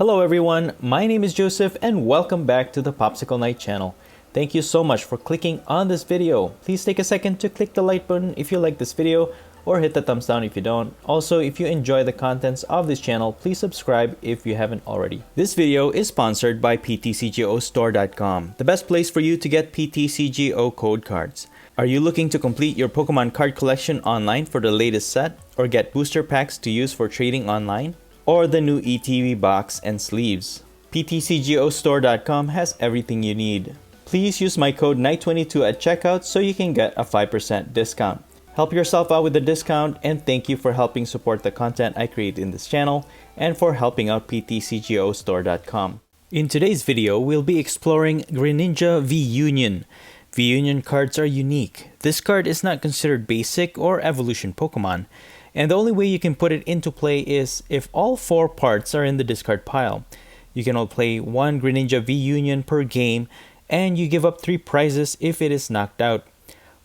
Hello everyone, my name is Joseph and welcome back to the Popsicle Knight channel. Thank you so much for clicking on this video. Please take a second to click the like button if you like this video or hit the thumbs down if you don't. Also, if you enjoy the contents of this channel, please subscribe if you haven't already. This video is sponsored by PTCGOstore.com, the best place for you to get PTCGO code cards. Are you looking to complete your Pokemon card collection online for the latest set, or get booster packs to use for trading online, or the new ETV box and sleeves? PTCGOstore.com has everything you need. Please use my code KNIGHT22 at checkout so you can get a 5% discount. Help yourself out with the discount, and thank you for helping support the content I create in this channel and for helping out PTCGOstore.com. In today's video, we'll be exploring Greninja V-UNION. V-UNION cards are unique. This card is not considered basic or evolution Pokemon, and the only way you can put it into play is if all 4 parts are in the discard pile. You can only play 1 Greninja V-UNION per game, and you give up 3 prizes if it is knocked out.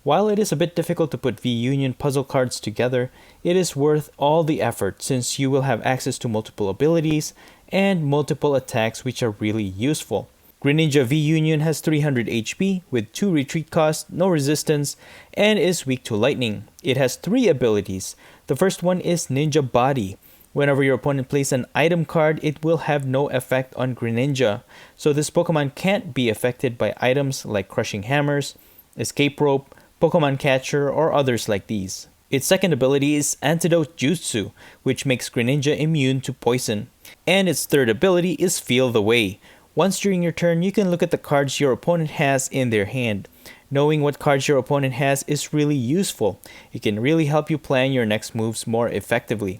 While it is a bit difficult to put V-UNION puzzle cards together, it is worth all the effort since you will have access to multiple abilities and multiple attacks which are really useful. Greninja V-UNION has 300 HP with 2 retreat cost, no resistance, and is weak to lightning. It has 3 abilities. The first one is Ninja Body. Whenever your opponent plays an item card, it will have no effect on Greninja, so this Pokemon can't be affected by items like Crushing Hammers, Escape Rope, Pokemon Catcher, or others like these. Its second ability is Antidote Jutsu, which makes Greninja immune to poison. And its third ability is Feel the Way. Once during your turn, you can look at the cards your opponent has in their hand. Knowing what cards your opponent has is really useful. It can really help you plan your next moves more effectively.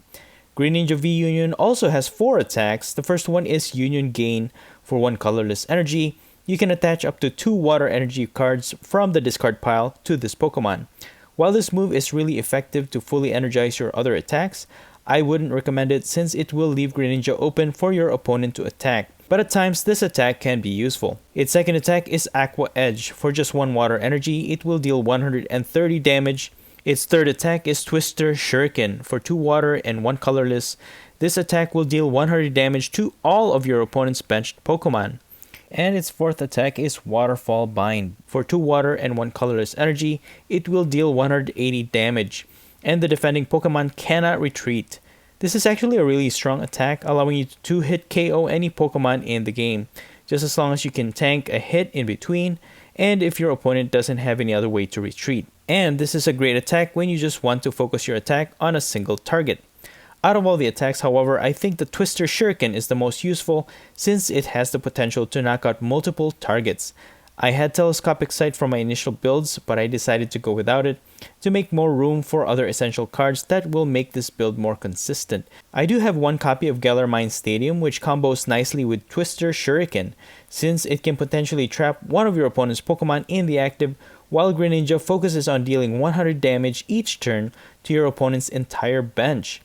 Greninja V-UNION also has 4 attacks. The first one is Union Gain. For 1 colorless energy, you can attach up to 2 water energy cards from the discard pile to this Pokemon. While this move is really effective to fully energize your other attacks, I wouldn't recommend it since it will leave Greninja open for your opponent to attack. But at times, this attack can be useful. Its second attack is Aqua Edge. For just 1 water energy, it will deal 130 damage. Its third attack is Twister Shuriken. For 2 water and 1 colorless, this attack will deal 100 damage to all of your opponent's benched Pokemon. And its fourth attack is Waterfall Bind. For 2 water and 1 colorless energy, it will deal 180 damage. And the defending Pokemon cannot retreat. This is actually a really strong attack, allowing you to hit KO any Pokemon in the game, just as long as you can tank a hit in between, and if your opponent doesn't have any other way to retreat. And this is a great attack when you just want to focus your attack on a single target. Out of all the attacks, however, I think the Twister Shuriken is the most useful since it has the potential to knock out multiple targets. I had Telescopic Sight for my initial builds, but I decided to go without it to make more room for other essential cards that will make this build more consistent. I do have 1 copy of Galar Mine Stadium, which combos nicely with Twister Shuriken, since it can potentially trap one of your opponent's Pokemon in the active, while Greninja focuses on dealing 100 damage each turn to your opponent's entire bench.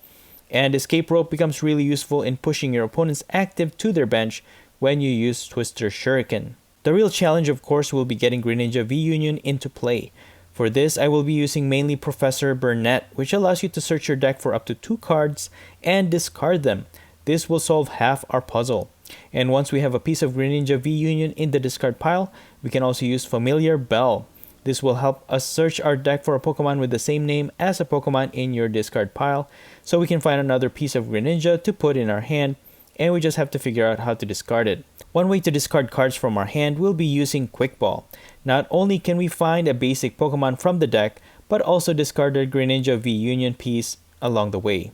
And Escape Rope becomes really useful in pushing your opponent's active to their bench when you use Twister Shuriken. The real challenge, of course, will be getting Greninja V-UNION into play. For this, I will be using mainly Professor Burnett, which allows you to search your deck for up to 2 cards and discard them. This will solve half our puzzle. And once we have a piece of Greninja V-UNION in the discard pile, we can also use Familiar Bell. This will help us search our deck for a Pokemon with the same name as a Pokemon in your discard pile, so we can find another piece of Greninja to put in our hand, and we just have to figure out how to discard it. One way to discard cards from our hand will be using Quick Ball. Not only can we find a basic Pokemon from the deck, but also discard a Greninja V-UNION piece along the way.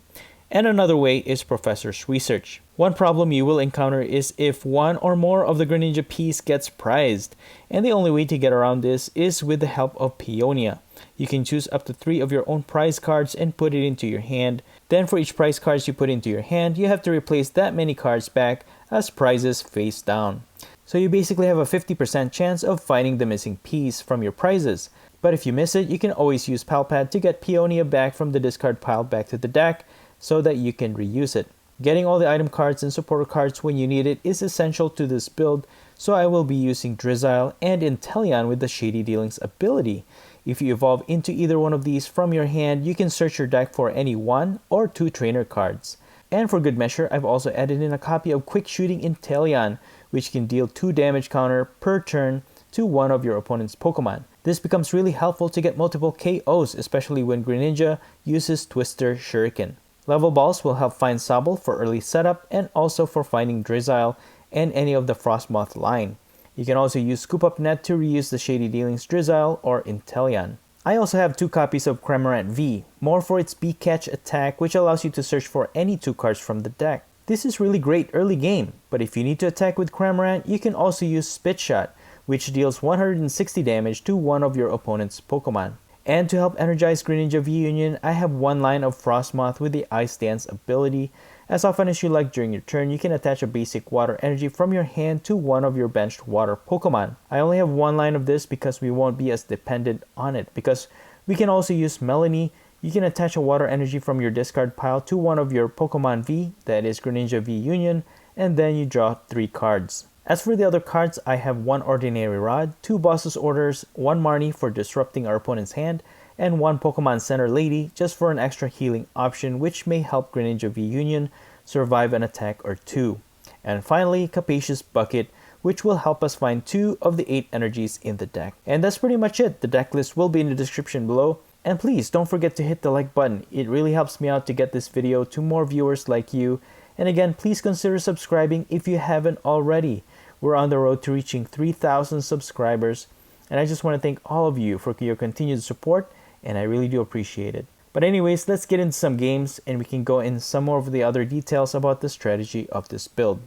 And another way is Professor's Research. One problem you will encounter is if 1 or more of the Greninja piece gets prized, and the only way to get around this is with the help of Peonia. You can choose up to 3 of your own prize cards and put it into your hand. Then for each prize cards you put into your hand, you have to replace that many cards back as prizes face down. So you basically have a 50% chance of finding the missing piece from your prizes. But if you miss it, you can always use Palpad to get Peonia back from the discard pile back to the deck so that you can reuse it. Getting all the item cards and supporter cards when you need it is essential to this build, so I will be using Drizzile and Inteleon with the Shady Dealings ability. If you evolve into either one of these from your hand, you can search your deck for any 1 or 2 trainer cards. And for good measure, I've also added in a copy of Quick Shooting Inteleon, which can deal 2 damage counter per turn to one of your opponent's Pokemon. This becomes really helpful to get multiple KOs, especially when Greninja uses Twister Shuriken. Level Balls will help find Sobble for early setup and also for finding Drizzile and any of the Frostmoth line. You can also use Scoop Up Net to reuse the Shady Dealings Drizzile or Inteleon. I also have 2 copies of Cramorant V, more for its B-Catch attack, which allows you to search for any 2 cards from the deck. This is really great early game, but if you need to attack with Cramorant, you can also use Spit Shot, which deals 160 damage to one of your opponent's Pokemon. And to help energize Greninja V-Union, I have 1 line of Frostmoth with the Ice Dance ability. As often as you like during your turn, you can attach a basic water energy from your hand to one of your benched water Pokemon. I only have 1 line of this because we won't be as dependent on it, because we can also use Melanie. You can attach a water energy from your discard pile to one of your Pokemon V, that is Greninja V-Union, and then you draw 3 cards. As for the other cards, I have 1 Ordinary Rod, 2 Boss's Orders, 1 Marnie for disrupting our opponent's hand, and 1 Pokemon Center Lady just for an extra healing option, which may help Greninja V-Union survive an attack or 2. And finally, Capacious Bucket, which will help us find 2 of the 8 energies in the deck. And that's pretty much it. The deck list will be in the description below. And please don't forget to hit the like button. It really helps me out to get this video to more viewers like you. And again, please consider subscribing if you haven't already. We're on the road to reaching 3,000 subscribers. And I just want to thank all of you for your continued support, and I really do appreciate it. But anyways, let's get into some games and we can go in some more of the other details about the strategy of this build.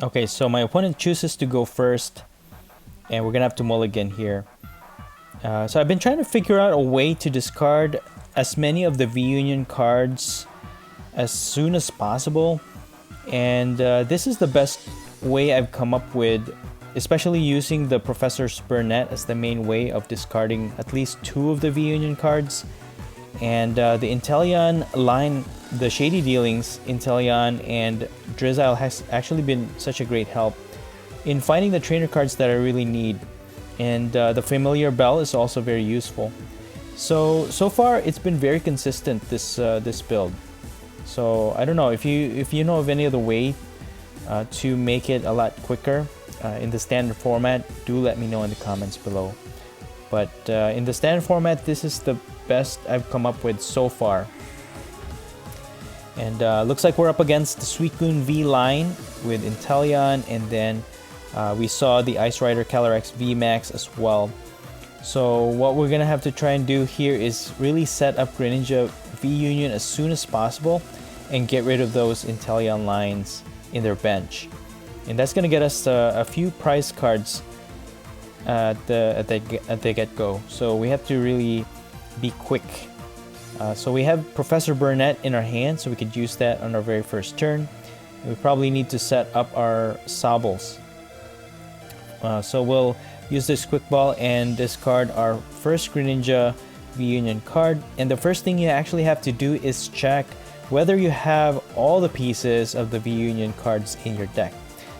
Okay, so my opponent chooses to go first, and we're gonna have to mulligan here. So I've been trying to figure out a way to discard as many of the V-Union cards as soon as possible, and this is the best way I've come up with, especially using the Professor's Burnett as the main way of discarding at least 2 of the V-Union cards. And the Inteleon line, the Shady Dealings, Inteleon and Drizzile has actually been such a great help in finding the trainer cards that I really need. And the Familiar Bell is also very useful. So far it's been very consistent, this build. So I don't know if you know of any other way to make it a lot quicker in the standard format. Do let me know in the comments below. But in the standard format, this is the best I've come up with so far. And looks like we're up against the Suicune V line with Inteleon, and then we saw the Ice Rider Calyrex VMAX as well. So what we're gonna have to try and do here is really set up Greninja V-Union as soon as possible and get rid of those Inteleon lines in their bench. And that's gonna get us a few prize cards at the get-go. So we have to really be quick. So we have Professor Burnett in our hand, so we could use that on our very first turn. And we probably need to set up our Sobbles. So we'll use this Quick Ball and discard our first Greninja V-Union card. And the first thing you actually have to do is check whether you have all the pieces of the V-Union cards in your deck.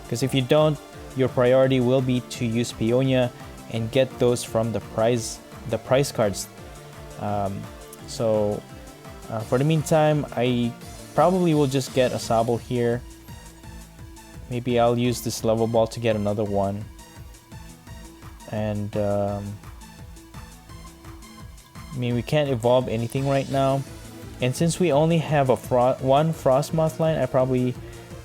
Because if you don't, your priority will be to use Peonia and get those from the prize cards. For the meantime, I probably will just get a Sobble here. Maybe I'll use this Level Ball to get another one. And I mean, we can't evolve anything right now. And since we only have one Frostmoth line, I probably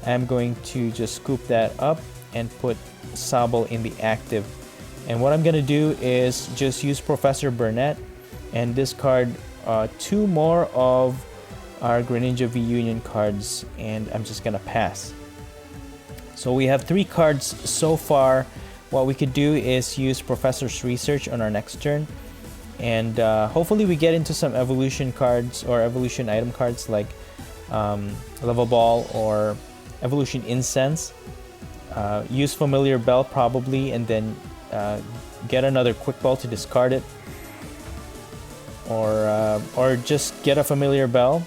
am going to just scoop that up and put Sobble in the active. And what I'm gonna do is just use Professor Burnett and discard 2 more of our Greninja V-Union cards, and I'm just gonna pass. So we have 3 cards so far. What we could do is use Professor's Research on our next turn, and hopefully we get into some evolution cards or evolution item cards like Level Ball or Evolution Incense. Use Familiar Bell probably, and then get another Quick Ball to discard it, or just get a Familiar Bell,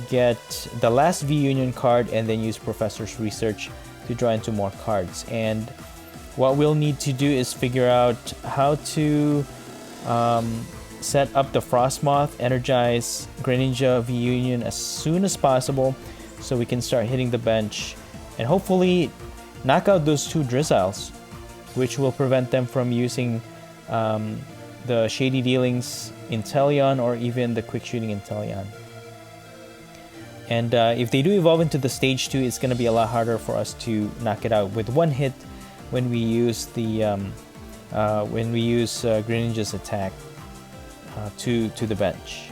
get the last V-Union card, and then use Professor's Research to draw into more cards. And what we'll need to do is figure out how to set up the Frostmoth, energize Greninja V-Union as soon as possible so we can start hitting the bench and hopefully knock out those two Drizziles, which will prevent them from using the Shady Dealings Inteleon or even the Quick Shooting Inteleon. And if they do evolve into the stage 2, it's going to be a lot harder for us to knock it out with one hit when we use the Greninja's attack to the bench.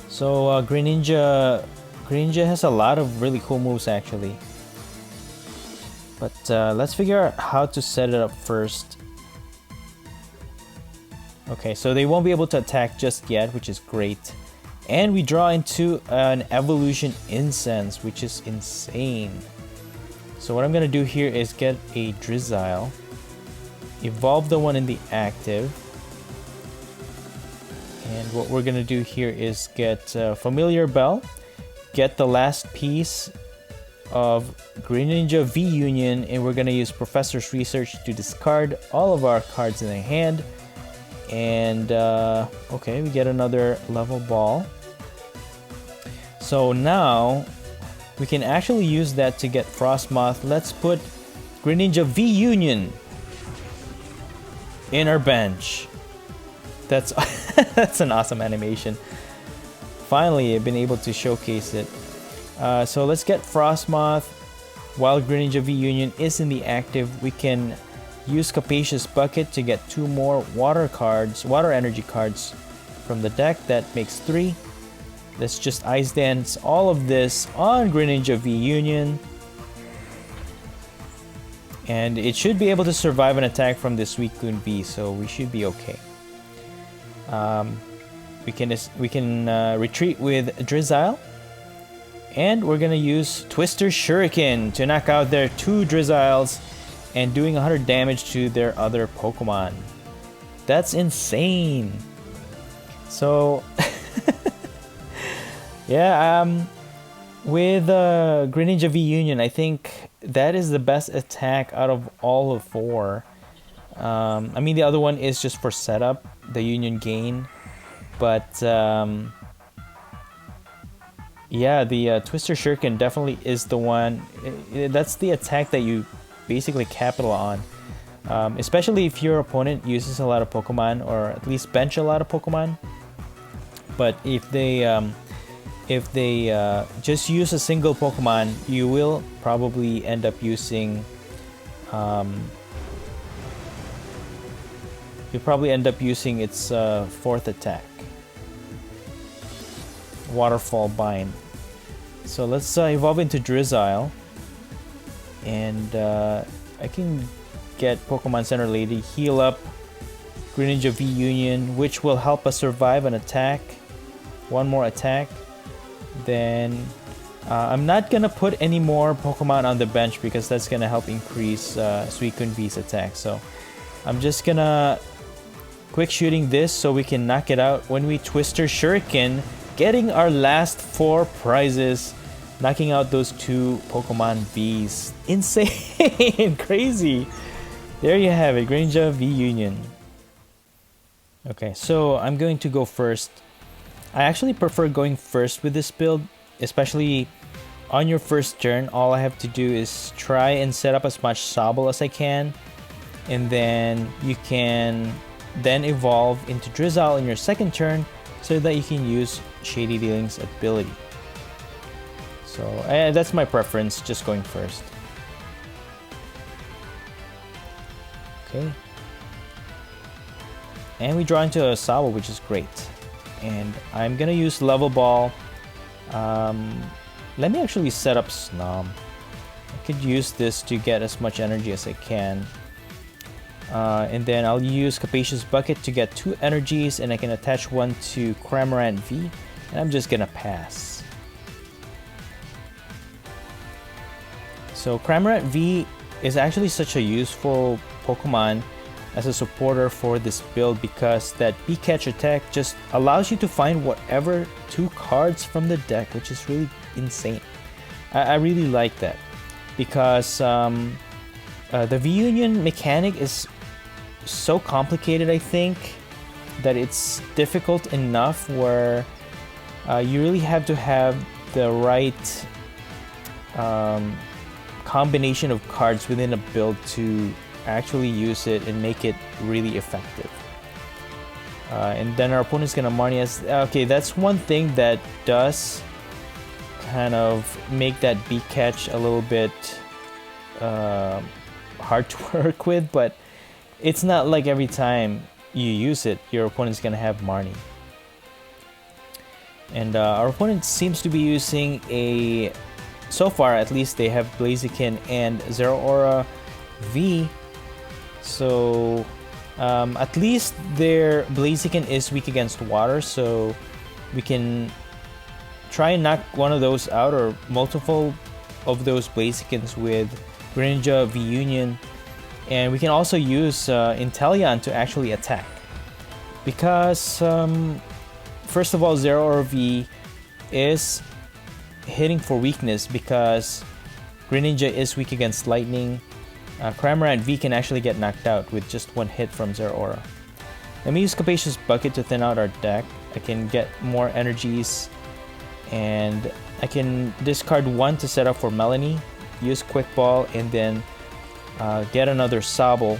So Greninja has a lot of really cool moves actually, but let's figure out how to set it up first. Okay, so they won't be able to attack just yet, which is great. And we draw into an Evolution Incense, which is insane. So what I'm going to do here is get a Drizzile, evolve the one in the active. And what we're going to do here is get Familiar Bell, get the last piece of Greninja V-Union, and we're going to use Professor's Research to discard all of our cards in the hand. And okay, we get another level ball. So now we can actually use that to get Frostmoth. Let's put Greninja V-Union in our bench. That's that's an awesome animation. Finally, I've been able to showcase it. So let's get Frostmoth. While Greninja V-Union is in the active, we can use Capacious Bucket to get 2 more water energy cards from the deck. That makes 3. Let's just Ice Dance all of this on Greninja V-Union. And it should be able to survive an attack from the Suicune V, so we should be okay. We can retreat with Drizzile. And we're gonna use Twister Shuriken to knock out their 2 Drizziles and doing 100 damage to their other Pokemon. That's insane. So yeah, with Greninja V-Union, I think that is the best attack out of all of 4. I mean, the other one is just for setup, the Union Gain, but yeah, the Twister Shuriken definitely is the one. That's the attack that you basically capital on, especially if your opponent uses a lot of Pokemon or at least bench a lot of Pokemon. But if they just use a single Pokemon, you will probably end up using its 4th attack, Waterfall Bind. So let's evolve into Drizzile. And I can get Pokemon Center Lady, heal up Greninja V-Union, which will help us survive an attack. 1 more attack. Then I'm not gonna put any more Pokemon on the bench because that's gonna help increase Suicune V's attack. So I'm just gonna Quick Shooting this so we can knock it out when we Twister Shuriken, getting our last 4 prizes. Knocking out those 2 Pokemon Vs. Insane! Crazy! There you have it, Greninja V-Union. Okay, so I'm going to go first. I actually prefer going first with this build, especially on your first turn. All I have to do is try and set up as much Sobble as I can, and then you can then evolve into Drizzile in your second turn so that you can use Shady Dealings ability. So that's my preference, just going first. Okay. And we draw into a Sobble, which is great. And I'm gonna use Level Ball. Let me actually set up Snom. I could use this to get as much energy as I can. And then I'll use Capacious Bucket to get 2 energies, and I can attach 1 to Cramorant V. And I'm just gonna pass. So Cramorant V is actually such a useful Pokemon as a supporter for this build because that V-Catch attack just allows you to find whatever 2 cards from the deck, which is really insane. I really like that because The V-Union mechanic is so complicated, I think, that it's difficult enough where you really have to have the right combination of cards within a build to actually use it and make it really effective. And then our opponent's gonna Marnie us. Okay, that's one thing that does kind of make that beak catch a little bit hard to work with, but it's not like every time you use it, your opponent's gonna have Marnie. And our opponent seems to be using a, so far at least, they have Blaziken and Zeraora V. So at least their Blaziken is weak against water, so we can try and knock one of those out or multiple of those Blazikens with Greninja V-Union. And we can also use Inteleon to actually attack. Because, first of all, Zeraora V is hitting for weakness because Greninja is weak against lightning. Cramorant V can actually get knocked out with just one hit from Zeraora. Let me use Capacious Bucket to thin out our deck. I can get more energies, and I can discard one to set up for Melanie, use Quick Ball, and then get another Sobble.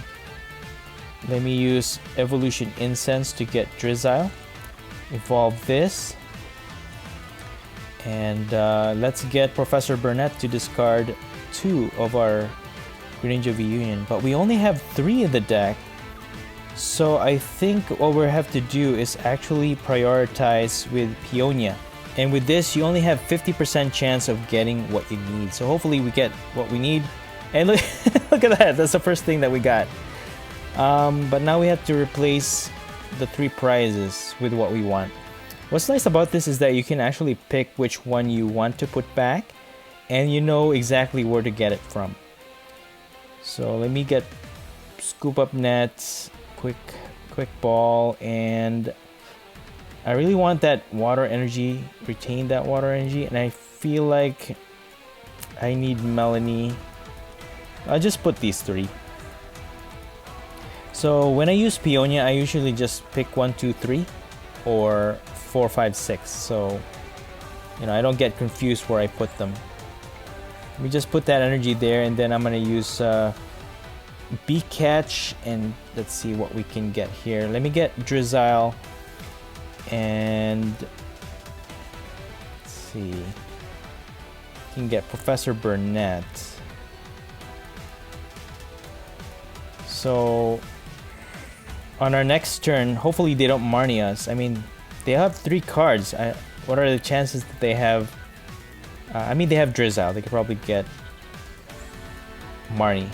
Let me use Evolution Incense to get Drizzile. Evolve this. And let's get Professor Burnett to discard 2 of our Greninja V-Union. But we only have 3 in the deck. So I think what we have to do is actually prioritize with Peonia. And with this, you only have 50% chance of getting what you need. So hopefully we get what we need. And look, look at that. That's the first thing that we got. But now we have to replace the 3 prizes with what we want. What's nice about this is that you can actually pick which one you want to put back, and you know exactly where to get it from. So let me get Scoop Up Nets, Quick Ball, and I really want that water energy, retain that water energy, and I feel like I need Melanie. I'll just put these 3. So when I use Peonia, I usually just pick 1, 2, 3, or 4, 5, 6. So, you know, I don't get confused where I put them. We just put that energy there, and then I'm gonna use Beak Catch, and let's see what we can get here. Let me get Drizzile, and let's see. We can get Professor Burnett. So on our next turn, hopefully they don't Marnie us. I mean, they have 3 cards. What are the chances that they have? I mean, they have Drizzile. They could probably get Marnie.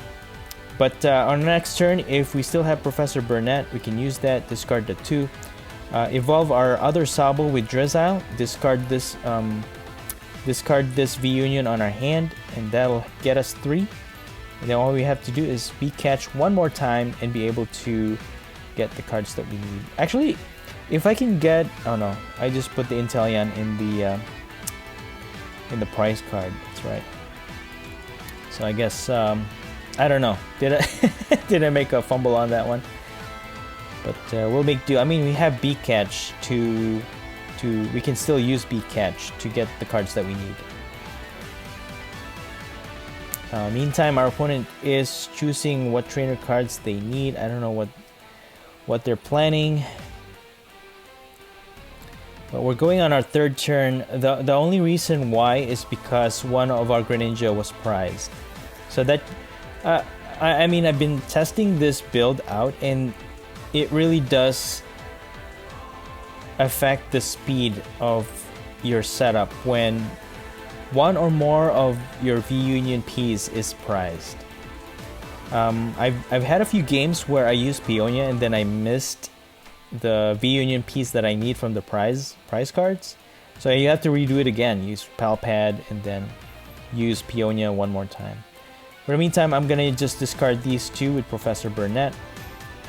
But on the next turn, if we still have Professor Burnett, we can use that, discard the 2. Evolve our other Sobble with Drizzile. Discard this V-Union on our hand, and that'll get us 3. And then all we have to do is catch one more time and be able to get the cards that we need. Actually, if I can get, oh no, I just put the Inteleon in the prize card. That's right. So I guess I don't know. Did I make a fumble on that one? But we'll make do. I mean, we have Beak Catch to we can still use Beak Catch to get the cards that we need. Meantime, our opponent is choosing what trainer cards they need. I don't know what they're planning. But we're going on our 3rd turn. The only reason why is because one of our Greninja was prized. So that, I mean, I've been testing this build out, and it really does affect the speed of your setup when one or more of your V-Union piece is prized. I've had a few games where I used Peonia and then I missed the V-Union piece that I need from the prize cards. So you have to redo it again. Use Palpad and then use Peonia one more time. For the meantime, I'm gonna just discard these 2 with Professor Burnett.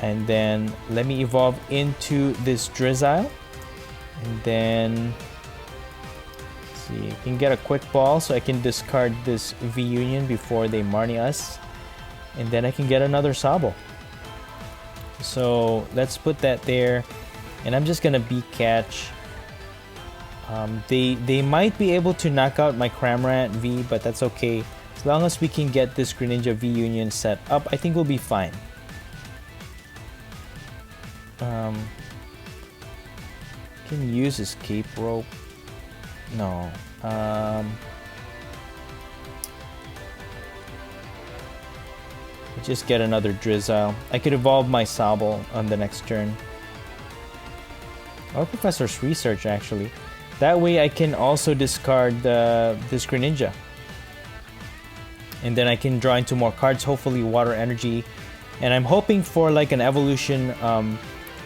And then let me evolve into this Drizzile. And then see, I can get a Quick Ball so I can discard this V-Union before they Marnie us. and then I can get another Sabo. So let's put that there, and I'm just gonna beat catch. They might be able to knock out my Cramorant V, but that's okay. As long as we can get this Greninja V-Union set up, I think we'll be fine. Can use escape rope. No. Just get another Drizzile. I could evolve my Sobble on the next turn. Or Professor's Research, actually. That way I can also discard this Greninja. And then I can draw into more cards, hopefully Water Energy. And I'm hoping for like an evolution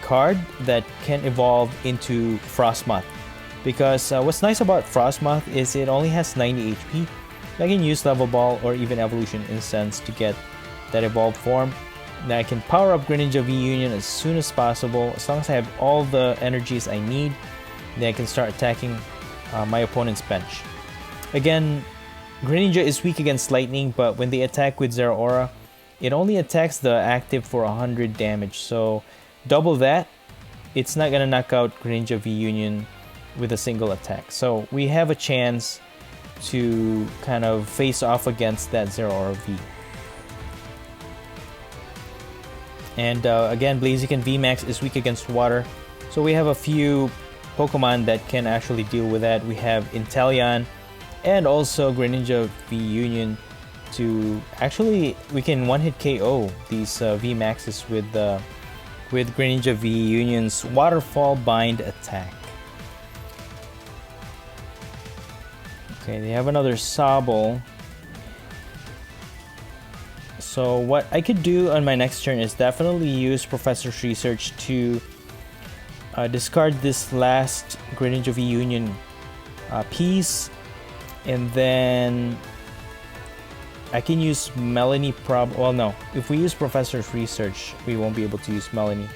card that can evolve into Frostmoth. Because what's nice about Frostmoth is it only has 90 HP. I can use Level Ball or even Evolution Incense to get that evolved form. Now I can power up Greninja V-Union as soon as possible. As long as I have all the energies I need, then I can start attacking my opponent's bench. Again, Greninja is weak against lightning, but when they attack with Zeraora, it only attacks the active for 100 damage. So double that, it's not gonna knock out Greninja V-Union with a single attack. So we have a chance to kind of face off against that Zeraora V. And again, Blaziken VMAX is weak against water. So we have a few Pokemon that can actually deal with that. We have Inteleon and also Greninja V-Union to actually, we can one-hit KO these VMAXs with Greninja V-Union's Waterfall Bind attack. Okay, they have another Sobble. So what I could do on my next turn is definitely use Professor's Research to discard this last Greninja V-Union piece, and then I can use Melanie well no, if we use Professor's Research we won't be able to use Melanie.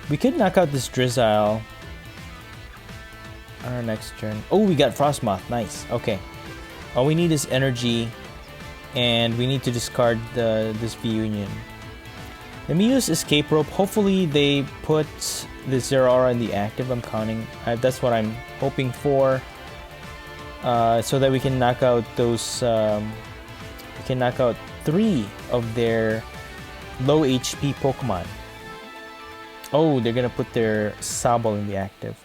We could knock out this Drizzile on our next turn. Oh, we got Frostmoth. Nice. Okay. All we need is energy, and we need to discard this V-Union. Let me use Escape Rope. Hopefully they put the Zeraora in the active. I'm counting. That's what I'm hoping for. So that we can knock out those. We can knock out 3 of their low HP Pokemon. Oh, they're gonna put their Sobble in the active.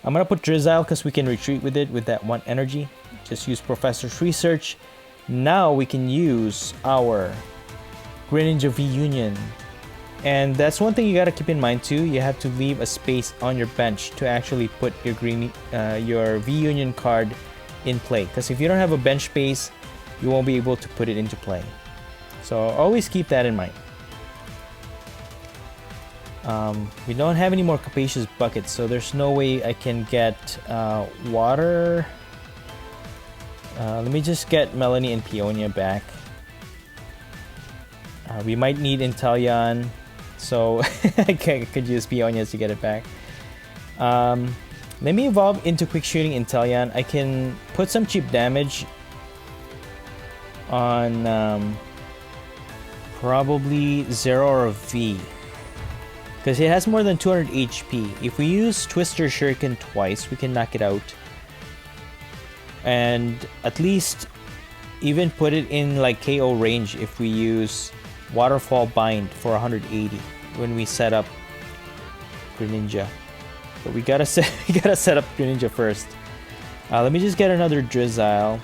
I'm gonna put Drizzile because we can retreat with it with that 1 energy. Just use Professor's Research. Now we can use our Greninja V-Union. And that's one thing you gotta keep in mind too. You have to leave a space on your bench to actually put your your V-Union card in play. Because if you don't have a bench space, you won't be able to put it into play. So always keep that in mind. We don't have any more Capacious Buckets, so there's no way I can get water. Let me just get Melanie and Peonia back. We might need Inteleon, so I could use Peonias to get it back. Let me evolve into Quick Shooting Inteleon. I can put some cheap damage on probably Zeraora V, because it has more than 200 HP. If we use Twister Shuriken twice, we can knock it out. And at least even put it in like KO range if we use Waterfall Bind for 180 when we set up Greninja. But we gotta set up Greninja first. Let me just get another Drizzile,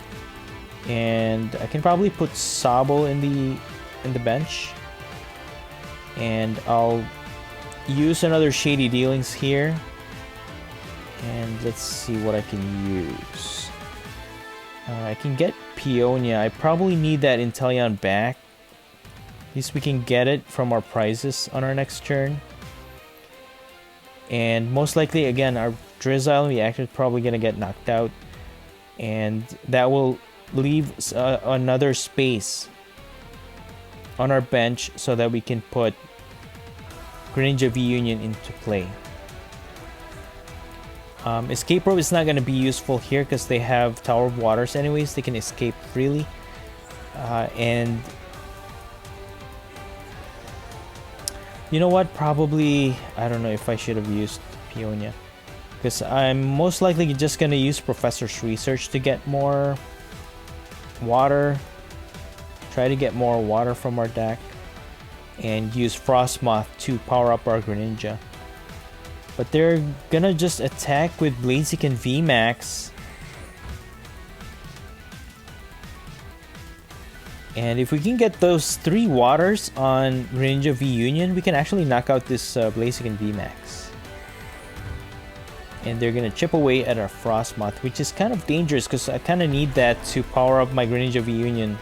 and I can probably put Sobble in the bench, and I'll use another Shady Dealings here, and let's see what I can use. I can get Peonia. I probably need that Inteleon back. At least we can get it from our prizes on our next turn. And most likely, again, our Drizzile reactor is probably going to get knocked out. And that will leave another space on our bench so that we can put Greninja V-Union into play. Escape rope is not going to be useful here because they have Tower of Waters anyways. They can escape freely. And you know what? Probably, I don't know if I should have used Peonia. Because I'm most likely just going to use Professor's Research to get more water. Try to get more water from our deck. And use Frostmoth to power up our Greninja. But they're gonna just attack with Blaziken VMAX. And if we can get those 3 waters on Greninja V-Union, we can actually knock out this Blaziken VMAX. And they're gonna chip away at our Frostmoth, which is kind of dangerous because I kind of need that to power up my Greninja V-Union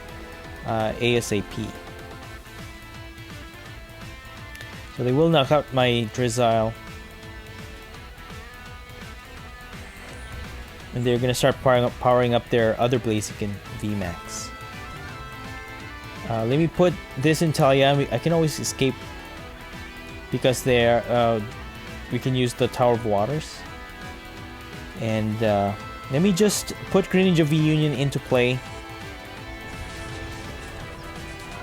ASAP. So they will knock out my Drizzile. And they're gonna start powering up their other Blaziken VMAX. Let me put this Inteleon. I can always escape because they're we can use the Tower of Waters. And let me just put Greninja V-Union into play.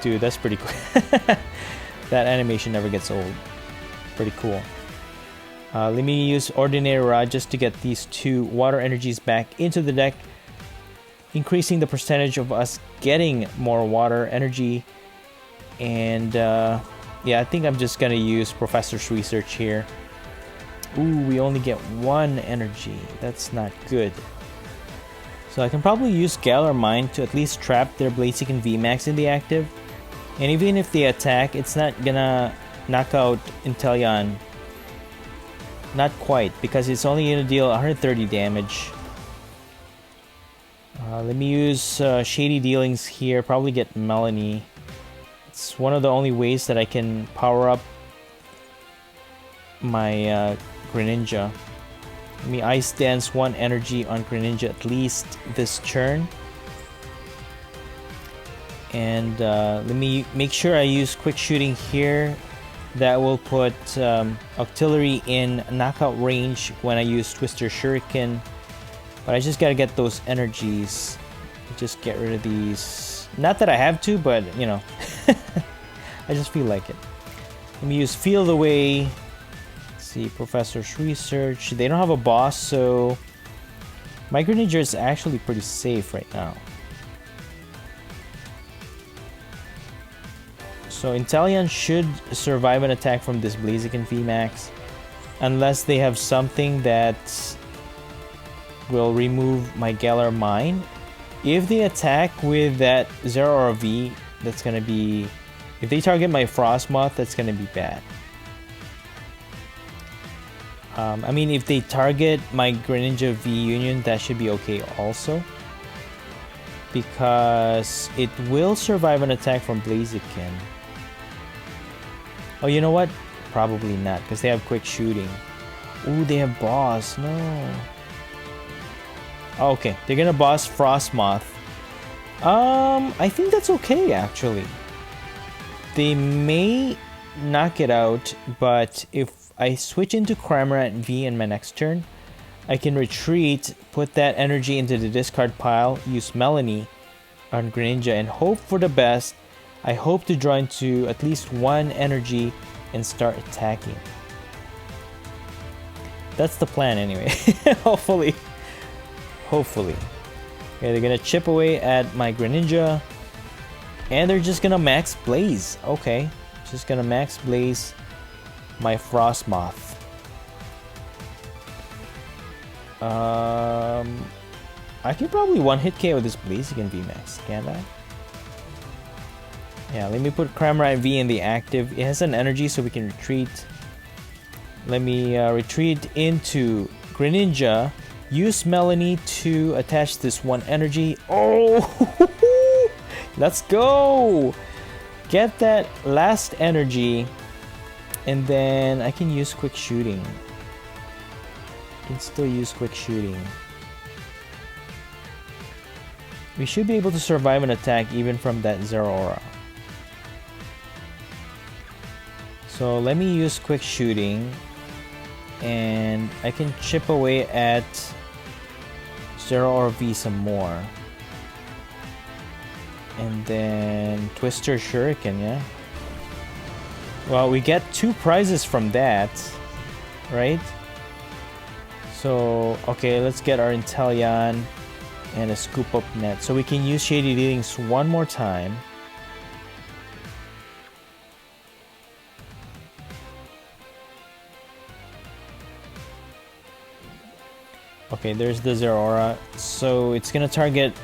Dude, that's pretty cool. That animation never gets old. Pretty cool. Let me use Ordinary Rod just to get these 2 water energies back into the deck, increasing the percentage of us getting more water energy. And yeah, I think I'm just gonna use Professor's Research here. Ooh, we only get 1 energy. That's not good. So I can probably use Galar Mine to at least trap their Blaziken VMAX in the active. And even if they attack, it's not gonna knock out Inteleon. Not quite, because it's only gonna deal 130 damage. Let me use Shady Dealings here, probably get Melanie. It's one of the only ways that I can power up my Greninja. Let me Ice Dance 1 energy on Greninja at least this turn. And let me make sure I use Quick Shooting here. That will put Octillery in knockout range when I use Twister Shuriken. But I just gotta get those energies. Just get rid of these. Not that I have to, but you know. I just feel like it. Let me use Field Away. Let's see, Professor's Research. They don't have a boss, so my Greninja is actually pretty safe right now. So Inteleon should survive an attack from this Blaziken VMAX, unless they have something that will remove my Galar Mine. If they attack with that Zeraora V, that's gonna be... If they target my Frostmoth, that's gonna be bad. I mean, if they target my Greninja V-Union, that should be okay also. Because it will survive an attack from Blaziken. Oh, you know what? Probably not, because they have Quick Shooting. Ooh, they have Boss. No. Oh, okay, they're gonna Boss Frostmoth. I think that's okay, actually. They may knock it out, but if I switch into Cramorant V in my next turn, I can retreat, put that energy into the discard pile, use Melanie on Greninja, and hope for the best. I hope to draw into at least 1 energy and start attacking. That's the plan anyway. Hopefully. Hopefully. Okay, they're gonna chip away at my Greninja. And they're just gonna Max Blaze. Okay. Just gonna Max Blaze my Frostmoth. I can probably one-hit KO this Blaziken VMAX, can't I? Yeah, let me put Cramorant V in the active. It has an energy, so we can retreat. Let me retreat into Greninja. Use Melanie to attach this 1 energy. Oh! Let's go! Get that last energy. And then I can use Quick Shooting. I can still use Quick Shooting. We should be able to survive an attack even from that Zeraora. So let me use Quick Shooting. And I can chip away at Zeraora V some more. And then Twister Shuriken, yeah? Well, we get 2 prizes from that, right? So, okay, let's get our Inteleon and a Scoop Up Net. So we can use Shady Dealings one more time. Okay, there's the Zeraora. So it's gonna target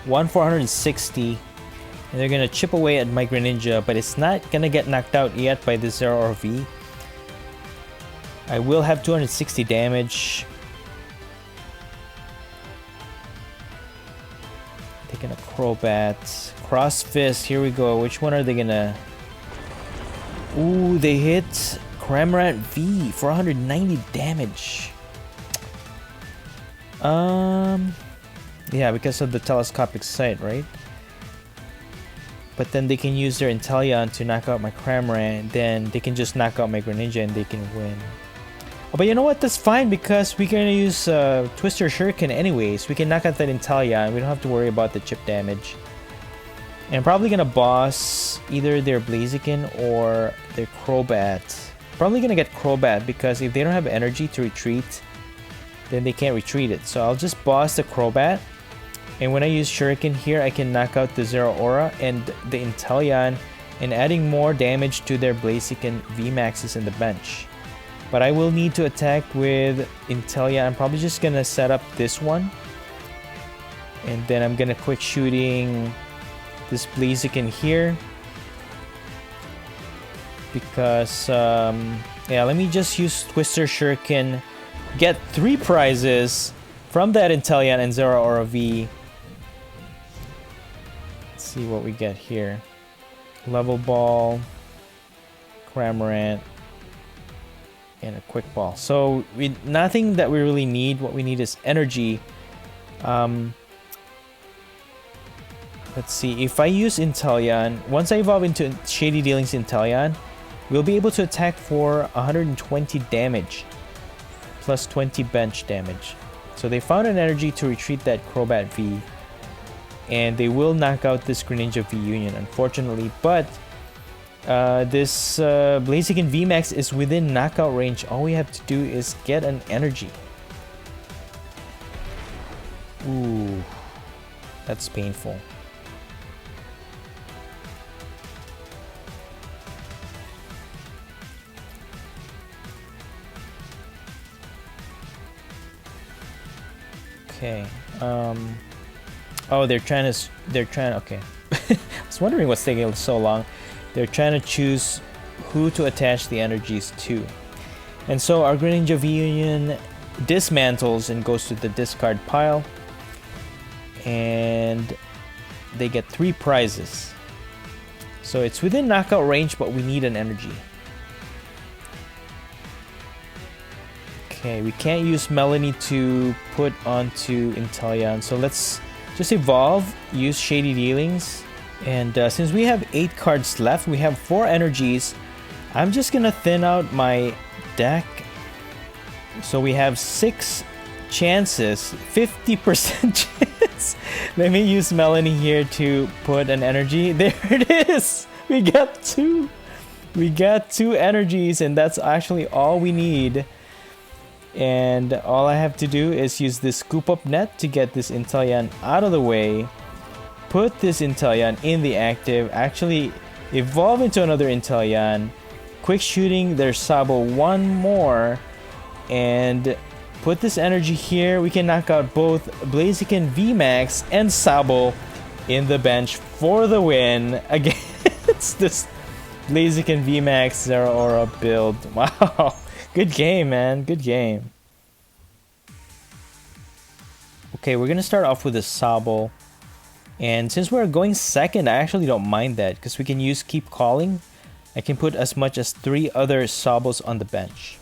1,460. And they're gonna chip away at my Greninja, but it's not gonna get knocked out yet by the Zeraora V. I will have 260 damage. Taking a Crobat. Cross Fist, here we go. Which one are they gonna... Ooh, they hit Cramorant V, 490 damage. Yeah, because of the telescopic sight, right? But then they can use their Inteleon to knock out my Cramorant, then they can just knock out my Greninja and they can win. Oh, but you know what? That's fine because we're gonna use Twister Shuriken anyways. We can knock out that Inteleon. We don't have to worry about the chip damage. And I'm probably gonna boss either their Blaziken or their Crobat. Probably gonna get Crobat because if they don't have energy to retreat, then they can't retreat it. So I'll just boss the Crobat. And when I use Shuriken here, I can knock out the Zeraora and the Inteleon and adding more damage to their Blaziken VMAXs in the bench. But I will need to attack with Inteleon. I'm probably just gonna set up this one. And then I'm gonna quick shooting this Blaziken here. Because, yeah, let me just use Twister Shuriken. Get 3 prizes from that Inteleon and Zeraora V. Let's see what we get here. Level Ball, Cramorant, and a Quick Ball. So nothing that we really need. What we need is energy. Let's see. If I use Inteleon, once I evolve into Shady Dealings Inteleon, we'll be able to attack for 120 damage. Plus 20 bench damage. So they found an energy to retreat that Crobat V. And they will knock out this Greninja V-Union, unfortunately. But this Blaziken VMAX is within knockout range. All we have to do is get an energy. Ooh, that's painful. Okay. Oh, they're trying, okay. I was wondering what's taking so long. They're trying to choose who to attach the energies to. And so our Greninja V-Union dismantles and goes to the discard pile. And they get 3 prizes. So it's within knockout range, but we need an energy. Okay, we can't use Melanie to put onto Inteleon, so let's just evolve, use Shady Dealings. And since we have 8 cards left, we have 4 energies. I'm just gonna thin out my deck. So we have 6 chances, 50% chance. Let me use Melanie here to put an energy. There it is! We got 2! We got 2 energies, and that's actually all we need. And all I have to do is use this Scoop Up Net to get this Inteleon out of the way. Put this Inteleon in the active. Actually evolve into another Inteleon. Quick shooting their Sabo one more. And put this energy here. We can knock out both Blaziken VMAX and Sabo in the bench for the win against this Blaziken VMAX Zeraora build. Wow. Good game, man. Good game. Okay, we're going to start off with a Sabo. And since we're going second, I actually don't mind that because we can use Keep Calling. I can put as much as 3 other Sabos on the bench.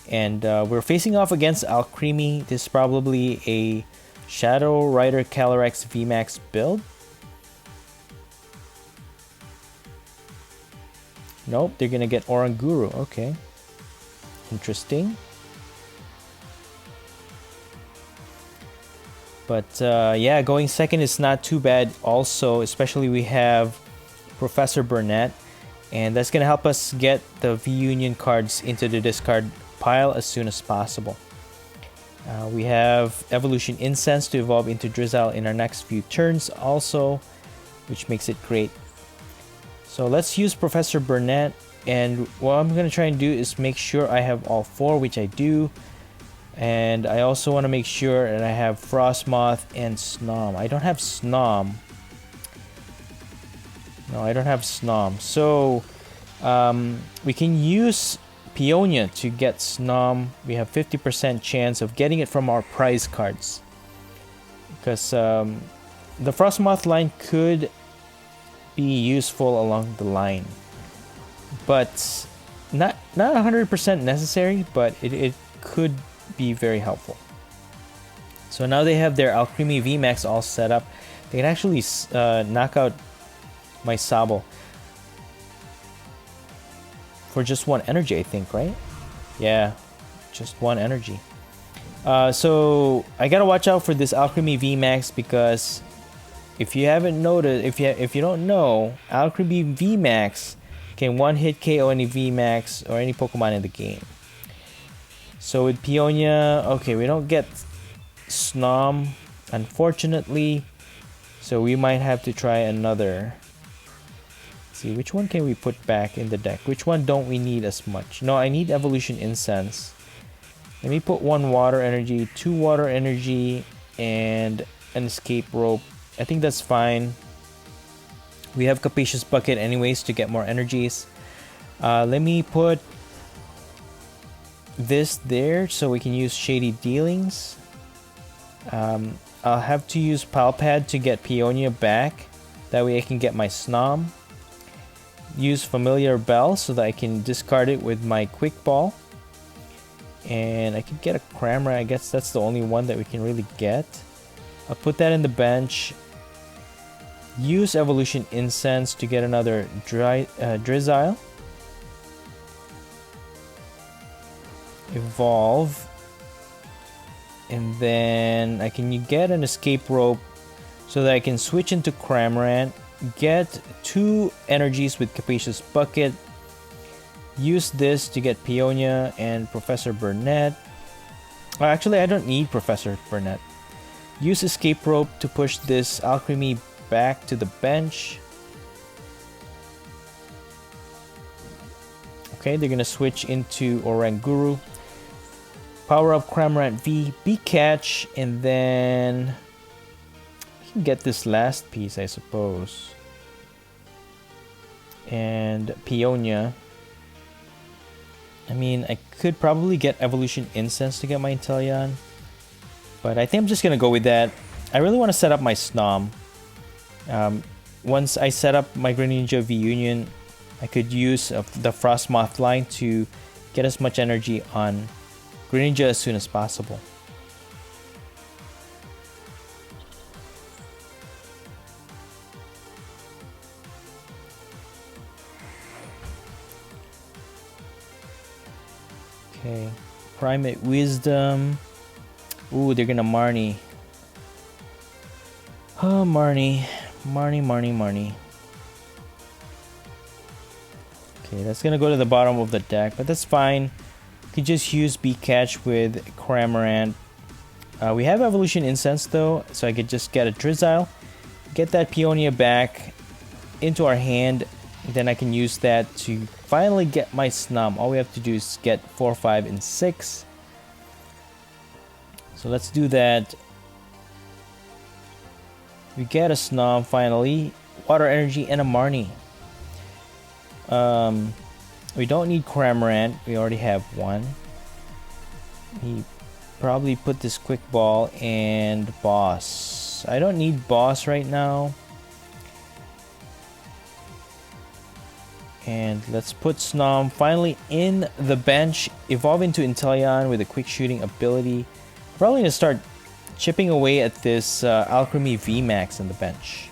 And we're facing off against Alcremie. This is probably a Shadow Rider Calyrex VMAX build. Nope, they're gonna get Oranguru. Okay. Interesting. But yeah, going second is not too bad also, especially we have Professor Burnett, and that's going to help us get the V-Union cards into the discard pile as soon as possible. We have Evolution Incense to evolve into Drizzile in our next few turns also, which makes it great. So let's use Professor Burnett, and what I'm going to try and do is make sure I have all 4, which I do. And I also want to make sure that I have Frostmoth and Snom. I don't have Snom. No, I don't have Snom. So we can use Peonia to get Snom. We have 50% chance of getting it from our prize cards. Because the Frostmoth line could be useful along the line. But not 100% necessary, but it could be very helpful. So now they have their Alcremie VMAX all set up. They can actually knock out my Sabo for just 1 energy, I think, right? Yeah, just 1 energy. So I gotta watch out for this Alcremie VMAX, because if you haven't noticed, if you don't know, Alcremie VMAX can 1-hit KO any VMAX or any Pokemon in the game. So with Peonia, okay, we don't get Snom, unfortunately. So we might have to try another. Let's see, which one can we put back in the deck? Which one don't we need as much? No, I need Evolution Incense. Let me put 1 Water Energy, 2 Water Energy, and an Escape Rope. I think that's fine. We have Capacious Bucket anyways to get more energies. Let me put this there so we can use Shady Dealings. I'll have to use Palpad to get Peonia back. That way I can get my Snom. Use Familiar Bell so that I can discard it with my Quick Ball. And I can get a Cramorant. I guess that's the only one that we can really get. I'll put that in the bench. Use Evolution Incense to get another Drizzile. Evolve. And then I can get an Escape Rope so that I can switch into Cramorant. Get 2 energies with Capacious Bucket. Use this to get Peonia and Professor Burnett. Actually, I don't need Professor Burnett. Use Escape Rope to push this Alcremie back to the bench. Okay, they're gonna switch into Oranguru. Power up Cramorant V, B-Catch, and then we can get this last piece, I suppose. And Peonia. I mean, I could probably get Evolution Incense to get my Inteleon, but I think I'm just gonna go with that. I really want to set up my Snom. Once I set up my Greninja V-Union, I could use the Frostmoth line to get as much energy on Greninja as soon as possible. Okay, Primate Wisdom. Ooh, they're gonna Marnie. Oh, Marnie. Marnie. Okay, that's gonna go to the bottom of the deck, but that's fine. You could just use B-Catch with Cramorant. We have Evolution Incense though, so I could just get a Drizzile, get that Peonia back into our hand, then I can use that to finally get my Snom. All we have to do is get 4, 5, and 6. So let's do that. We get a Snom finally, Water Energy, and a Marnie. We don't need Cramorant, we already have one. He probably put this Quick Ball and Boss. I don't need Boss right now. And let's put Snom finally in the bench, evolve into Inteleon with a quick shooting ability. Probably gonna start chipping away at this Alcremie VMAX in the bench.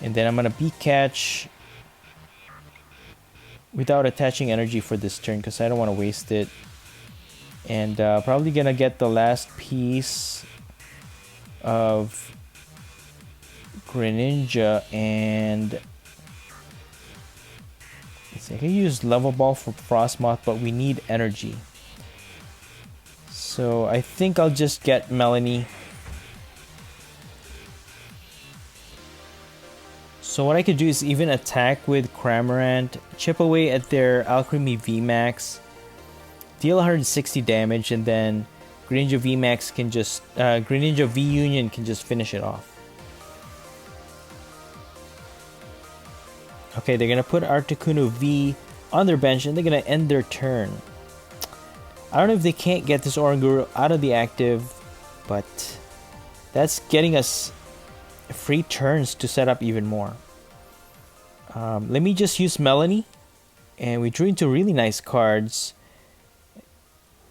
And then I'm gonna B-Catch without attaching energy for this turn because I don't want to waste it. And probably gonna get the last piece of Greninja, and I can use Level Ball for Frostmoth, but we need energy. So I think I'll just get Melanie. So what I could do is even attack with Cramorant, chip away at their Alcremie VMAX, deal 160 damage, and then Greninja VMAX can just Greninja V-Union can just finish it off. Okay, they're gonna put Articuno V on their bench and they're gonna end their turn. I don't know if they can't get this Oranguru out of the active, but that's getting us free turns to set up even more. Let me just use Melanie, and we drew into really nice cards.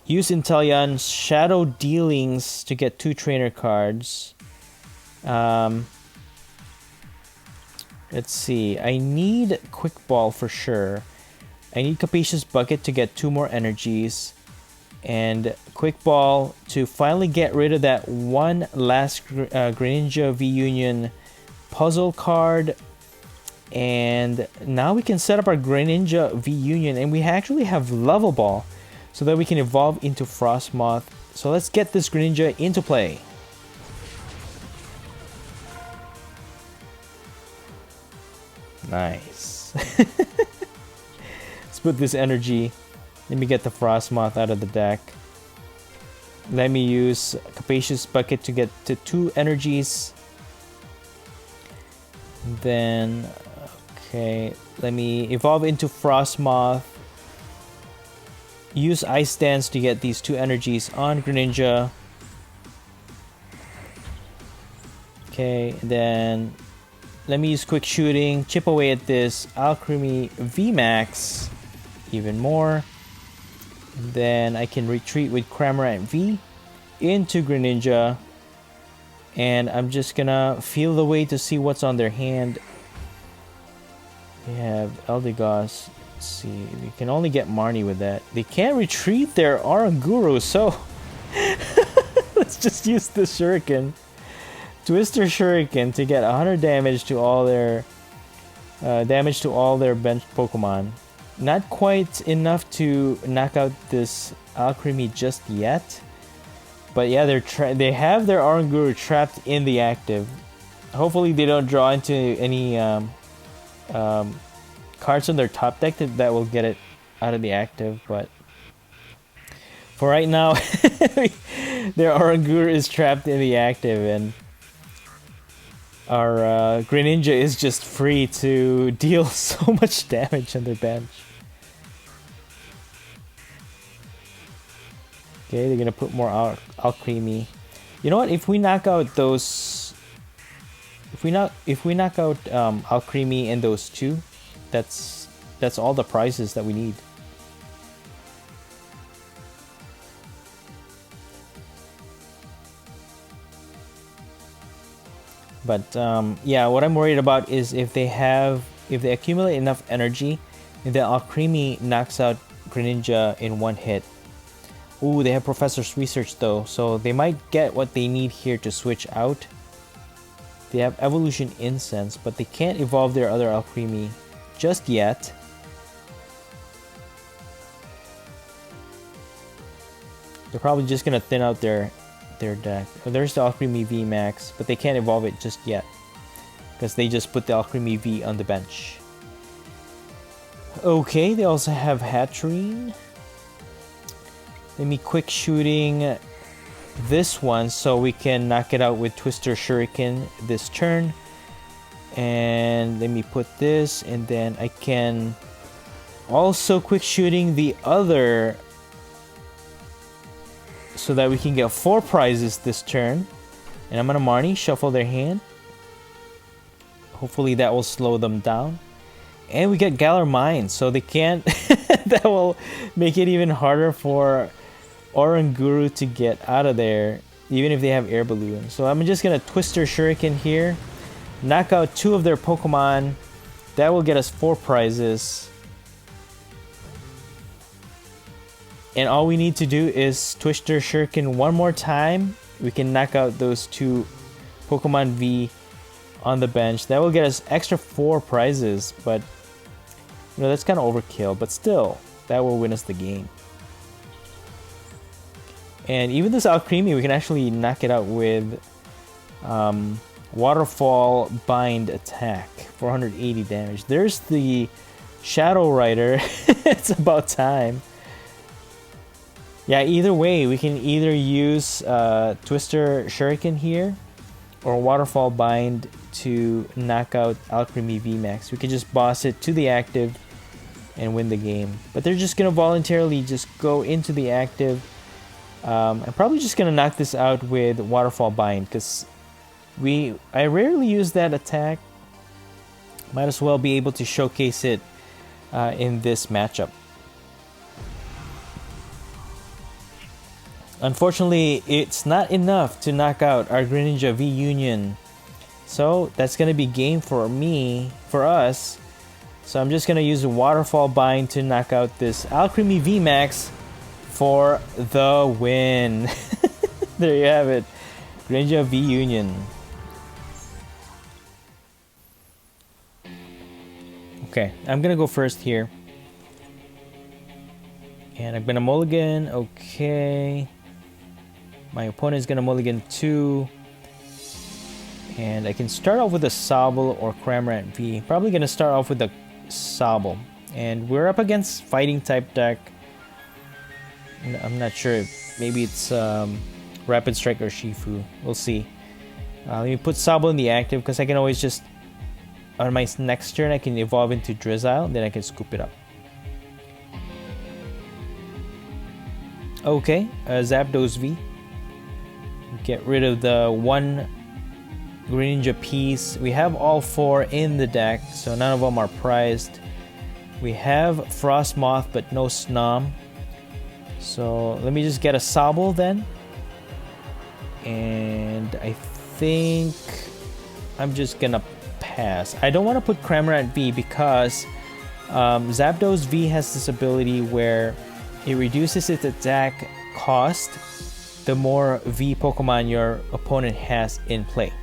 Use Inteleon Shadow Dealings to get 2 trainer cards. Let's see, I need Quick Ball for sure. I need Capacious Bucket to get 2 more energies. And Quick Ball to finally get rid of that one last Greninja V-Union puzzle card. And now we can set up our Greninja V-Union, and we actually have Level Ball so that we can evolve into Frostmoth. So let's get this Greninja into play. Nice. Let's put this energy. Let me get the Frostmoth out of the deck. Let me use Capacious Bucket to get to 2 energies. Then, okay, let me evolve into Frostmoth. Use Ice Dance to get these 2 energies on Greninja. Okay, then let me use Quick Shooting, chip away at this Alcremie VMAX even more. Then I can retreat with Cramorant V into Greninja. And I'm just gonna feel the way to see what's on their hand. They have Eldegoss. Let's see, we can only get Marnie with that. They can't retreat their Oranguru, so let's just use the Shuriken. Twister Shuriken to get 100 damage to all their bench Pokemon. Not quite enough to knock out this Alcremie just yet, but yeah, they have their Oranguru trapped in the active. Hopefully, they don't draw into any cards on their top deck that will get it out of the active. But for right now, their Oranguru is trapped in the active, and our Greninja is just free to deal so much damage on their bench. Okay, they're gonna put more Alcremie. You know what? If we knock out those, if we knock out Alcremie and those 2, that's all the prizes that we need. But yeah, what I'm worried about is if they accumulate enough energy, and the Alcremie knocks out Greninja in 1 hit. Ooh, they have Professor's Research though, so they might get what they need here to switch out. They have Evolution Incense, but they can't evolve their other Alcremie just yet. They're probably just gonna thin out their deck. Oh, there's the Alcremie VMAX, but they can't evolve it just yet because they just put the Alcremie V on the bench. Okay, they also have Hatterene. Let me Quick Shooting this one so we can knock it out with Twister Shuriken this turn. And let me put this, and then I can also Quick Shooting the other so that we can get 4 prizes this turn. And I'm gonna Marnie, shuffle their hand. Hopefully that will slow them down. And we get Galar Mine, so they can't that will make it even harder for Oranguru to get out of there, even if they have Air Balloon. So I'm just gonna Twister Shuriken here, knock out 2 of their Pokemon. That will get us 4 prizes. And all we need to do is Twister Shuriken one more time. We can knock out those 2 Pokemon V on the bench. That will get us extra 4 prizes, but you know, that's kind of overkill, but still, that will win us the game. And even this Alcremie, we can actually knock it out with Waterfall Bind attack, 480 damage. There's the Shadow Rider. It's about time. Yeah, either way, we can either use Twister Shuriken here or Waterfall Bind to knock out Alcremie VMAX. We can just boss it to the active and win the game. But they're just going to voluntarily just go into the active. I'm probably just going to knock this out with Waterfall Bind because I rarely use that attack. Might as well be able to showcase it in this matchup. Unfortunately, it's not enough to knock out our Greninja V-Union. So that's going to be game for us. So I'm just going to use a Waterfall Bind to knock out this Alcremie VMAX for the win. There you have it. Greninja V-Union. Okay, I'm going to go first here. And I'm going to mulligan. Okay. My opponent is going to mulligan 2. And I can start off with a Sobble or Cramorant V. Probably going to start off with a Sobble. And we're up against fighting type deck. I'm not sure. Maybe it's Rapid Strike or Shifu. We'll see. Let me put Sobble in the active because I can always just... On my next turn, I can evolve into Drizzile. Then I can scoop it up. Okay, Zapdos V. Get rid of the 1 Greninja piece. We have all 4 in the deck, so none of them are prized. We have Frostmoth, but no Snom. So let me just get a Sobble then. And I think I'm just gonna pass. I don't want to put Cramorant V because Zapdos V has this ability where it reduces its attack cost the more V Pokemon your opponent has in play.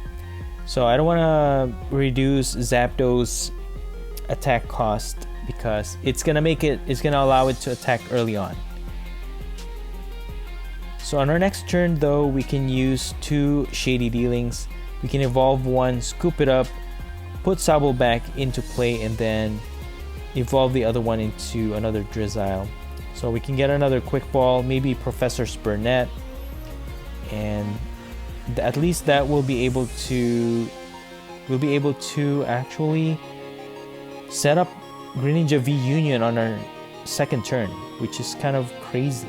So I don't want to reduce Zapdos attack cost because it's gonna allow it to attack early on. So on our next turn though, we can use 2 Shady Dealings. We can evolve 1, scoop it up, put Sobble back into play, and then evolve the other one into another Drizzile. So we can get another Quick Ball, maybe Professor Spurnet, and at least that will be able to actually set up Greninja V-Union on our second turn, which is kind of crazy.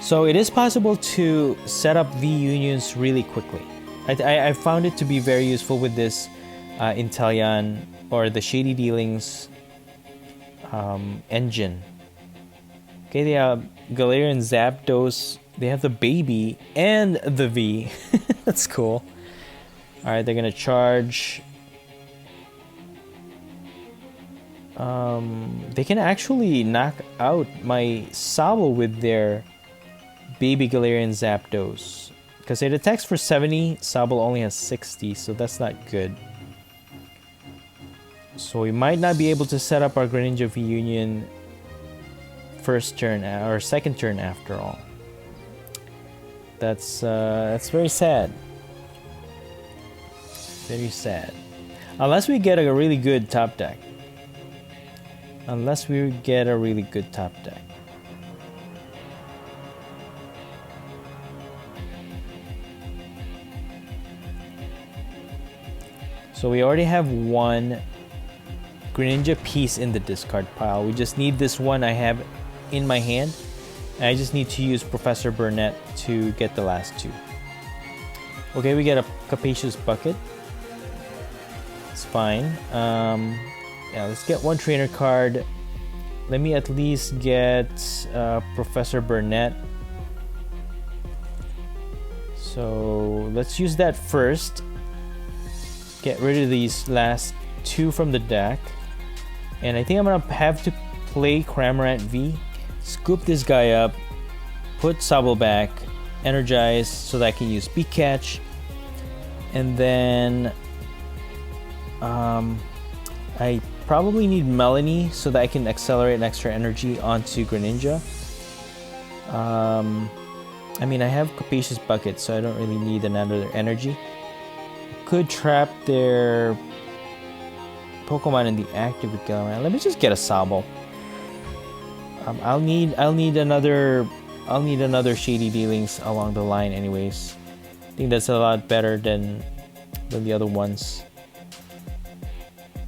So it is possible to set up V-Unions really quickly. I found it to be very useful with this Inteleon or the Shady Dealings engine. Okay, they have Galarian Zapdos. They have the baby and the V. That's cool. Alright, they're gonna charge. They can actually knock out my Sobble with their baby Galarian Zapdos. Because it attacks for 70, Sobble only has 60, so that's not good. So we might not be able to set up our Greninja V-Union first turn or second turn after all. That's very sad. Very sad. Unless we get a really good top deck. Unless we get a really good top deck. So we already have 1 Greninja piece in the discard pile. We just need this one I have in my hand. And I just need to use Professor Burnett to get the last 2. Okay, we get a Capacious Bucket. It's fine. Yeah, let's get 1 trainer card. Let me at least get Professor Burnett. So let's use that first. Get rid of these last 2 from the deck. And I think I'm gonna have to play Cramorant V Scoop this guy up, put Sobble back, energize so that I can use Beak Catch, and then I probably need Melanie so that I can accelerate an extra energy onto Greninja. I mean, I have Capacious Bucket, so I don't really need another energy. Could trap their Pokemon in the active with Cramorant. Let me just get a Sobble. I'll need another Shady dealings along the line, anyways. I think that's a lot better than the other ones.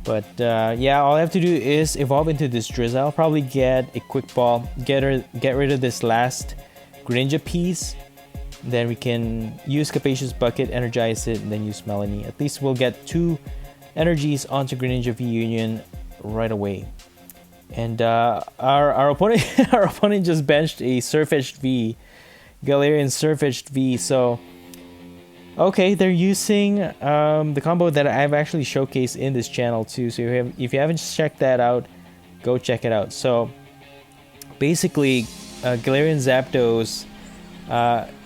But yeah, all I have to do is evolve into this Drizzle. I'll probably get a Quick Ball, get rid of this last Greninja piece. Then we can use Capacious Bucket, energize it, and then use Melanie. At least we'll get 2 energies onto Greninja V-Union right away. And our opponent our opponent just benched a Sirfetch'd V, Galarian Sirfetch'd V. So okay, they're using the combo that I've actually showcased in this channel too. So if you haven't checked that out, go check it out. So basically, Galarian Zapdos,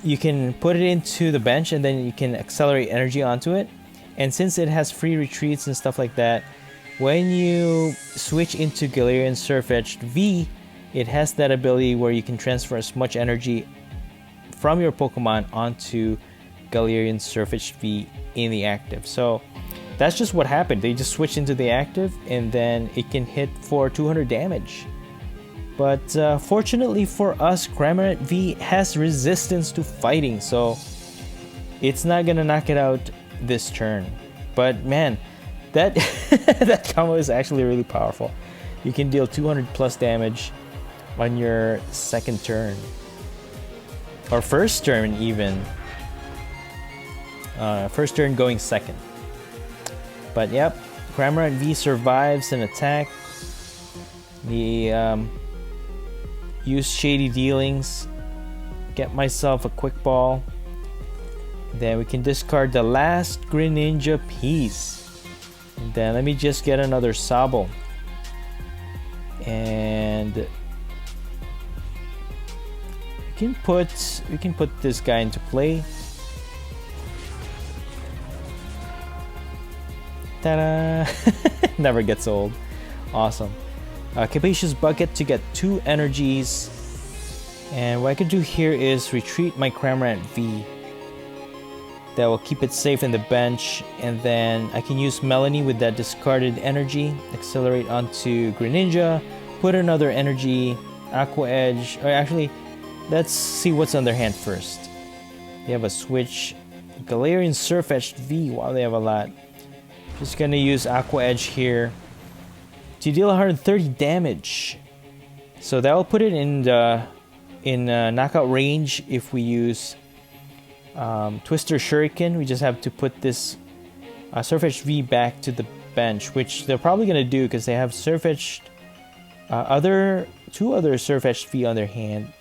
you can put it into the bench and then you can accelerate energy onto it. And since it has free retreats and stuff like that, when you switch into Galarian Sirfetch'd V, it has that ability where you can transfer as much energy from your Pokemon onto Galarian Sirfetch'd V in the active. So that's just what happened. They just switched into the active and then it can hit for 200 damage. But fortunately for us, Cramorant V has resistance to fighting, so it's not gonna knock it out this turn. But man, that that combo is actually really powerful. You can deal 200 plus damage on your second turn, or first turn even. First turn going second. But yep, Cramorant V survives an attack. The use Shady dealings, get myself a Quick Ball. Then we can discard the last Greninja piece. And then let me just get another Sobble. And we can put this guy into play. Ta-da! Never gets old. Awesome. Capacious Bucket to get 2 energies. And what I could do here is retreat my Cramorant V. That will keep it safe in the bench. And then I can use Melanie with that discarded energy. Accelerate onto Greninja. Put another energy. Aqua Edge. Or actually, let's see what's on their hand first. They have a switch. Galarian Sirfetch'd V. Wow, they have a lot. Just gonna use Aqua Edge here to deal 130 damage. So that will put it in knockout range if we use Twister Shuriken. We just have to put this Sirfetch'd V back to the bench, which they're probably gonna do because they have Sirfetch'd, two other Sirfetch'd V on their hand,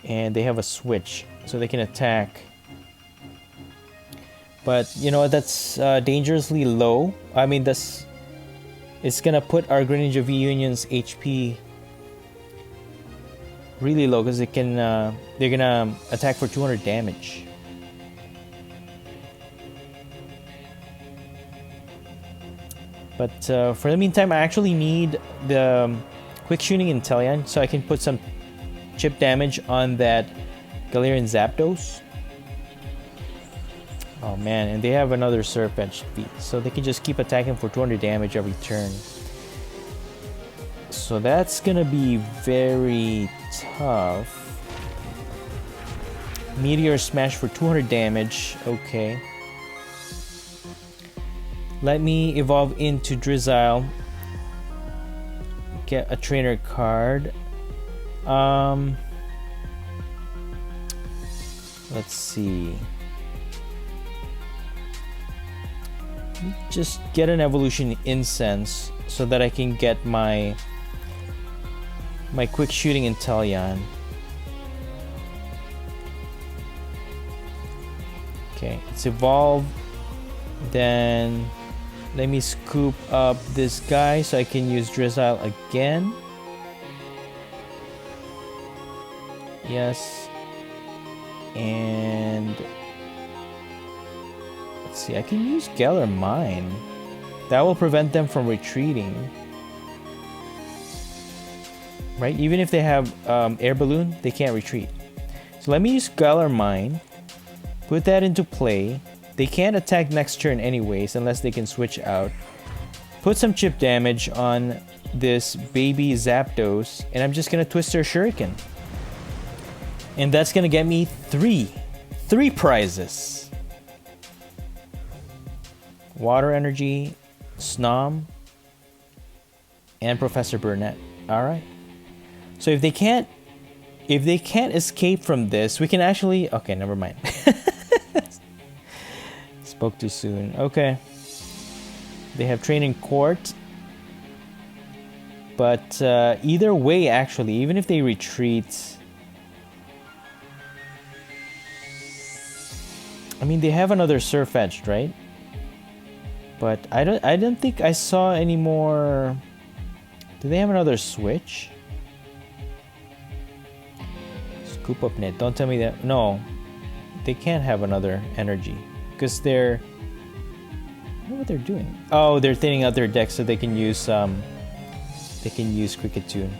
and they have a switch, so they can attack. But you know, that's dangerously low. I mean, it's gonna put our Greninja V-Union's HP really low because it can they're gonna attack for 200 damage. But for the meantime, I actually need the Quick Shooting Inteleon so I can put some chip damage on that Galarian Zapdos. Oh man, and they have another Sirfetch'd V, so they can just keep attacking for 200 damage every turn. So that's gonna be very tough. Meteor Smash for 200 damage, okay. Let me evolve into Drizzile. Get a trainer card. Let's see. Just get an evolution Incense so that I can get my Quick Shooting Inteleon. Okay, it's evolved. Then let me scoop up this guy so I can use Drizzile again. Yes. And let's see, I can use Galar Mine. That will prevent them from retreating. Right? Even if they have Air Balloon, they can't retreat. So let me use Galar Mine. Put that into play. They can't attack next turn anyways unless they can switch out. Put some chip damage on this baby Zapdos. And I'm just going to twist their Shuriken. And that's going to get me three prizes. Water Energy, Snom, and Professor Burnett. Alright. So if they can't escape from this, we can actually... Okay, never mind. Spoke too soon. Okay. They have Training Court. But either way, actually, even if they retreat... I mean, they have another Sirfetch'd, right? But I don't think I saw any more... Do they have another switch? Scoop Up Net. Don't tell me that. No. They can't have another energy. Because they're... I don't know what they're doing. Oh, they're thinning out their deck so they can use Cricket Tune.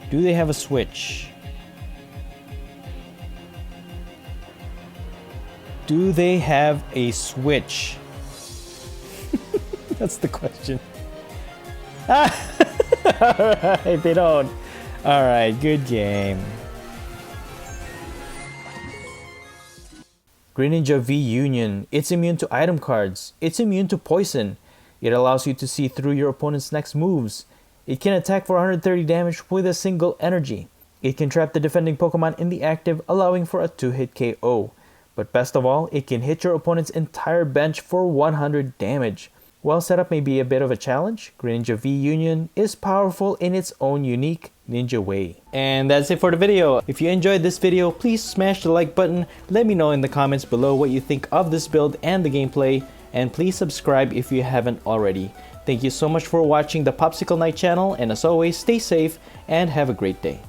Do they have a switch? Do they have a switch? That's the question. Alright, they don't. Alright, good game. Greninja V-Union. It's immune to item cards. It's immune to poison. It allows you to see through your opponent's next moves. It can attack for 130 damage with a single energy. It can trap the defending Pokemon in the active, allowing for a 2-hit KO. But best of all, it can hit your opponent's entire bench for 100 damage. While setup may be a bit of a challenge, Greninja V-Union is powerful in its own unique ninja way. And that's it for the video. If you enjoyed this video, please smash the like button. Let me know in the comments below what you think of this build and the gameplay. And please subscribe if you haven't already. Thank you so much for watching the Popsicle Knight channel, and as always, stay safe and have a great day.